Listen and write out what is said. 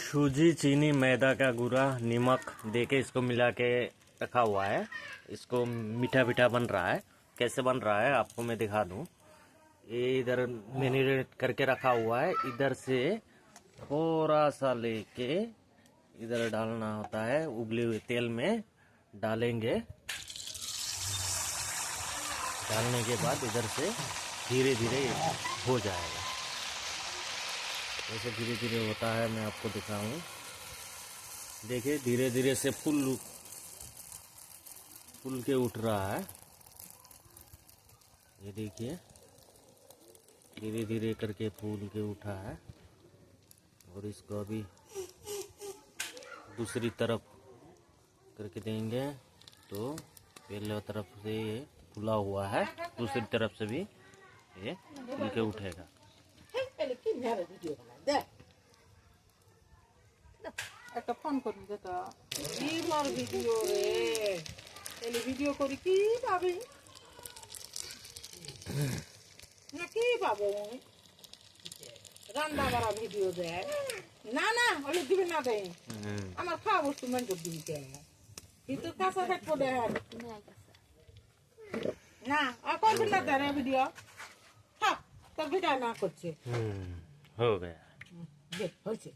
सूजी, चीनी, मैदा का गुरा, नमक देके इसको मिला के रखा हुआ है। इसको मीठा मीठा बन रहा है। कैसे बन रहा है आपको मैं दिखा दूं। ये इधर मैरिनेट करके रखा हुआ है। इधर से थोड़ा सा लेके इधर डालना होता है। उबले हुए तेल में डालेंगे। डालने के बाद इधर से धीरे धीरे हो जाएगा। ऐसे धीरे धीरे होता है, मैं आपको दिखाऊं। देखिए धीरे धीरे से फूल के उठ रहा है। ये देखिए धीरे धीरे करके फूल के उठा है। और इसको अभी दूसरी तरफ करके देंगे तो पहले तरफ से ये फूला हुआ है, दूसरी तरफ से भी ये फूल के उठेगा। একটা ফোন করবি তো কি বড় ভিডিও রে তাহলে ভিডিও করি কি পাবি না কি পাবো রান্না বাড়া ভিডিও দেয় না না ওগুলো দিবে না দেয় আমার খাওয়া বস্তু মেন করে দিবি কিন্তু কাঁচা থাকবো দেয় না আর করবি না দেয় ভিডিও থাক তোর ভিডিও না করছে हो गया। হয়েছে